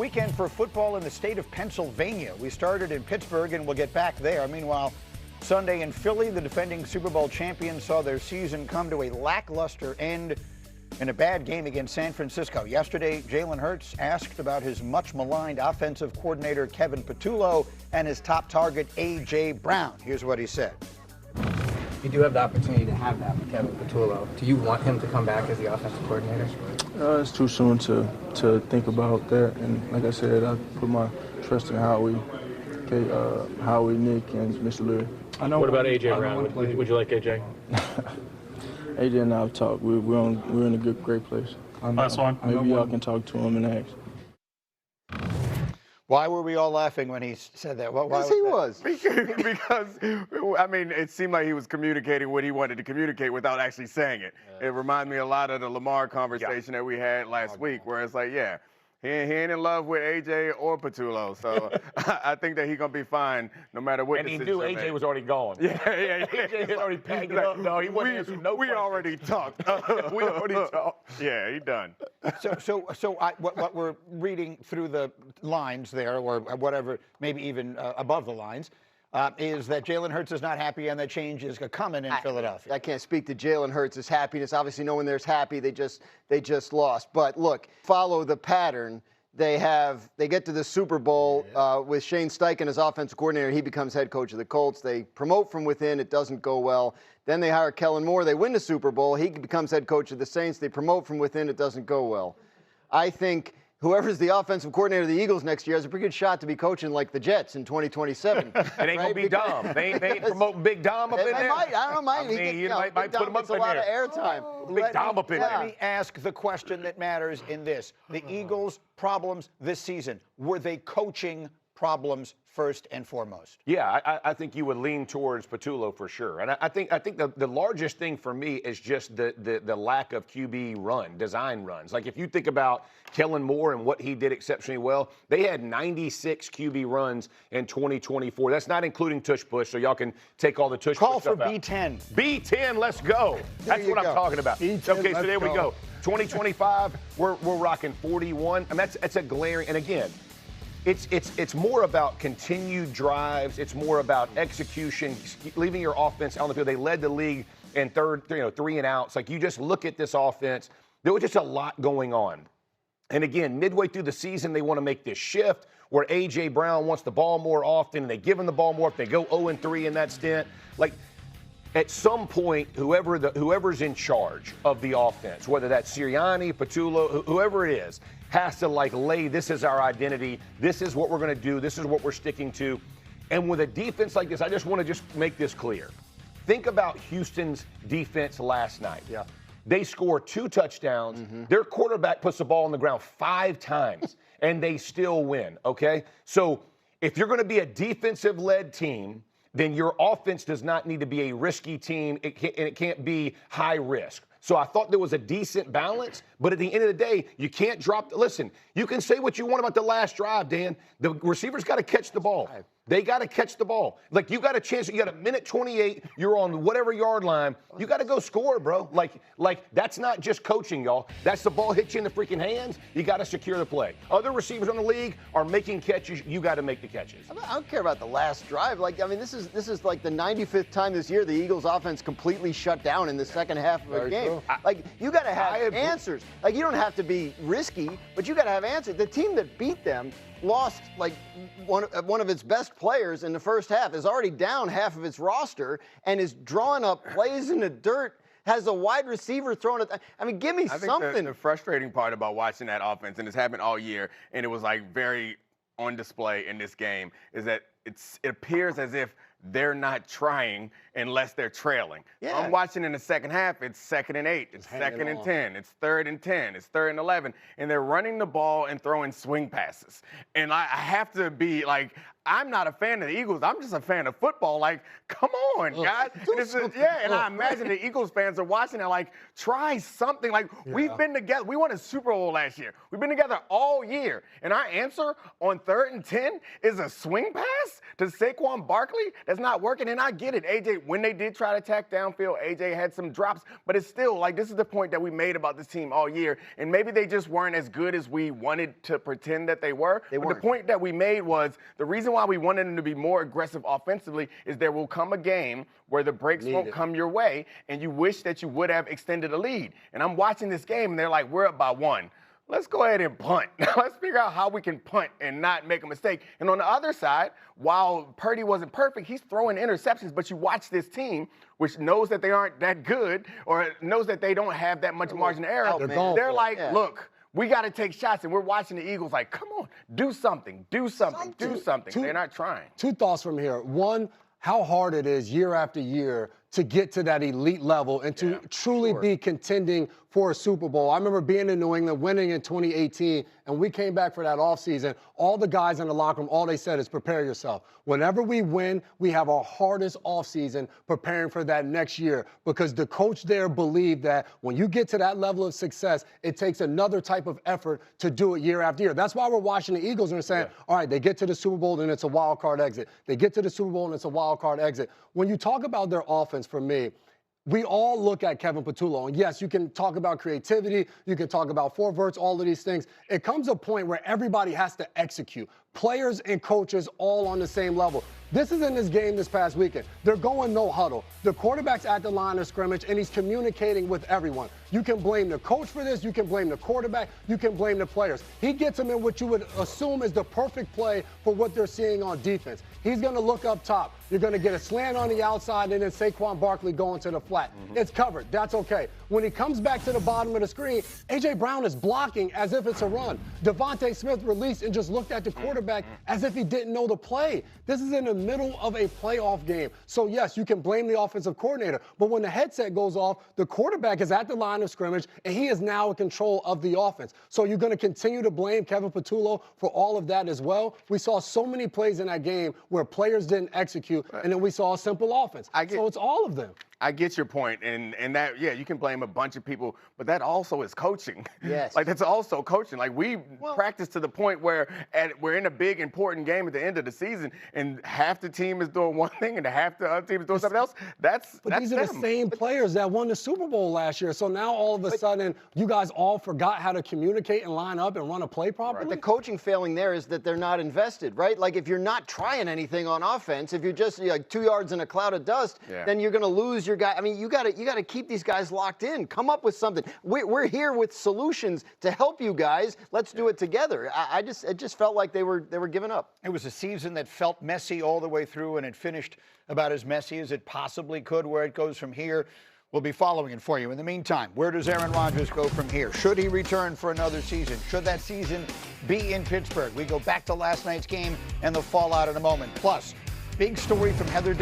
weekend for football in the state of Pennsylvania. We started in Pittsburgh, and we'll get back there. Meanwhile, Sunday in Philly, the defending Super Bowl champions saw their season come to a lackluster end in a bad game against San Francisco. Yesterday, Jalen Hurts asked about his much-maligned offensive coordinator, Kevin Patullo, and his top target, A.J. Brown. Here's what he said. You do have the opportunity to have that with Kevin Patullo. Do you want him to come back as the offensive coordinator? It's too soon to think about that. And like I said, I put my trust in Howie, Nick, and Mr. Leary. What about A.J. Brown? Would you like A.J.? A.J. and I have talked. We're in a great place. Last one. Maybe y'all can talk to him and ask. Why were we all laughing when he said that? Yes, he was. Because, I mean, it seemed like he was communicating what he wanted to communicate without actually saying it. It reminded me a lot of the Lamar conversation that we had last week, where it's like, yeah, he ain't in love with A.J. or Patullo. So I think that he's going to be fine no matter what And he decision knew A.J. was already gone. Yeah. A.J. had already packed it up. No, he wasn't answering no We questions. already talked. We already talked. Yeah, he done. What we're reading through the lines there, or whatever, maybe even above the lines, is that Jalen Hurts is not happy and that change is coming in Philadelphia. I can't speak to Jalen Hurts' happiness. Obviously, no one there's happy. They just lost. But look, follow the pattern. They get to the Super Bowl with Shane Steichen as offensive coordinator. He becomes head coach of the Colts. They promote from within. It doesn't go well. Then they hire Kellen Moore. They win the Super Bowl. He becomes head coach of the Saints. They promote from within. It doesn't go well. I think whoever's the offensive coordinator of the Eagles next year has a pretty good shot to be coaching like the Jets in 2027. It ain't going to be Dom. They ain't promoting Big Dom up in there. I don't know. You might put him up in a lot there. of airtime. Big Dom up in there. Let me ask the question that matters in this. The Eagles' problems this season, were they coaching problems first and foremost? Yeah, I think you would lean towards Patullo for sure. And I think the largest thing for me is just the lack of QB design runs. Like if you think about Kellen Moore and what he did exceptionally well, they had 96 QB runs in 2024. That's not including tush push, so y'all can take all the tush Call push stuff for out. B10. B10, let's go. That's what I'm talking about. B10, Okay, so there we go. go. 2025, we're rocking 41, and that's a glaring. And again, it's more about continued drives. It's more about execution, leaving your offense on the field. They led the league in three and outs. Like you just look at this offense, there was just a lot going on. And again, midway through the season, they want to make this shift where A.J. Brown wants the ball more often, and they give him the ball more. If they go 0-3 in that stint, like at some point, whoever's in charge of the offense, whether that's Sirianni, Patullo, whoever it is, has to lay, this is our identity, this is what we're going to do, this is what we're sticking to. And with a defense like this, I just want to make this clear. Think about Houston's defense last night. Yeah. They score 2 touchdowns. Mm-hmm. Their quarterback puts the ball on the ground 5 times, and they still win, okay? So if you're going to be a defensive-led team, then your offense does not need to be a risky team, and it can't be high risk. So I thought there was a decent balance, but at the end of the day, you can't listen, you can say what you want about the last drive, Dan. The receivers got to catch the ball. They got to catch the ball. Like, you got a chance. You got a minute 28. You're on whatever yard line. You got to go score, bro. Like that's not just coaching, y'all. That's the ball hits you in the freaking hands. You got to secure the play. Other receivers in the league are making catches. You got to make the catches. I don't care about the last drive. This is like the 95th time this year the Eagles' offense completely shut down in the second half of a game. You got to have answers. You don't have to be risky, but you got to have answers. The team that beat them lost one of its best players in the first half, is already down half of its roster, and is drawing up plays in the dirt, has a wide receiver throwing it. Give me something. I think the frustrating part about watching that offense, and it's happened all year, and it was very on display in this game, is that it appears as if they're not trying unless they're trailing. Yeah. I'm watching in the second half, it's 2nd and 8, it's 2nd and 10, it's 3rd and 10, it's 3rd and 11, and they're running the ball and throwing swing passes. And I have to be I'm not a fan of the Eagles. I'm just a fan of football. Come on, guys. And I imagine the Eagles fans are watching it try something. We've been together. We won a Super Bowl last year. We've been together all year. And our answer on 3rd and 10 is a swing pass to Saquon Barkley that's That's not working, and I get it. AJ, when they did try to attack downfield, AJ had some drops, but it's still, like, this is the point that we made about this team all year, and maybe they just weren't as good as we wanted to pretend that they were. But the point that we made was the reason why we wanted them to be more aggressive offensively is there will come a game where the breaks won't come your way, and you wish that you would have extended a lead. And I'm watching this game, and they're like, we're up by 1. Let's go ahead and punt. Let's figure out how we can punt and not make a mistake. And on the other side, while Purdy wasn't perfect, he's throwing interceptions, but you watch this team, which knows that they aren't that good or knows that they don't have that much margin of error. They're like, look, we got to take shots, and we're watching the Eagles like, come on, do something. They're not trying. 2 thoughts from here. One, how hard it is year after year to get to that elite level and to truly be contending for a Super Bowl. I remember being in New England, winning in 2018, and we came back for that offseason. All the guys in the locker room, all they said is prepare yourself. Whenever we win, we have our hardest offseason preparing for that next year because the coach there believed that when you get to that level of success, it takes another type of effort to do it year after year. That's why we're watching the Eagles and we're saying, all right, they get to the Super Bowl, then it's a wild card exit. They get to the Super Bowl, and it's a wild card exit. When you talk about their offense, for me, we all look at Kevin Patullo, and yes, you can talk about creativity, you can talk about forwards, all of these things. It comes a point where everybody has to execute. Players and coaches all on the same level. This is in this game this past weekend. They're going no huddle. The quarterback's at the line of scrimmage, and he's communicating with everyone. You can blame the coach for this. You can blame the quarterback. You can blame the players. He gets them in what you would assume is the perfect play for what they're seeing on defense. He's going to look up top. You're going to get a slant on the outside, and then Saquon Barkley going to the flat. It's covered. That's okay. When he comes back to the bottom of the screen, A.J. Brown is blocking as if it's a run. Devontae Smith released and just looked at the quarterback as if he didn't know the play. This is in the middle of a playoff game. So, yes, you can blame the offensive coordinator, but when the headset goes off, the quarterback is at the line of scrimmage, and he is now in control of the offense. So you're going to continue to blame Kevin Patullo for all of that as well. We saw so many plays in that game where players didn't execute, and then we saw a simple offense. So it's all of them. I get your point, and that, you can blame a bunch of people, but that also is coaching. Yes. Like, that's also coaching. Like, we practice to the point where we're in a big, important game at the end of the season, and half the team is doing one thing and half the other team is doing something else. That's these are the same players that won the Super Bowl last year. So now all of a sudden, you guys all forgot how to communicate and line up and run a play properly? But the coaching failing there is that they're not invested, right? Like, if you're not trying anything on offense, if you're just like 2 yards in a cloud of dust, then you're going to lose your guy. I mean, you got to keep these guys locked in. Come up with something. We're here with solutions to help you guys. Let's do it together. It just felt like they were giving up. It was a season that felt messy all the way through, and it finished about as messy as it possibly could. Where it goes from here, we'll be following it for you. In the meantime, where does Aaron Rodgers go from here? Should he return for another season? Should that season be in Pittsburgh? We go back to last night's game and the fallout in a moment. Plus, big story from Heather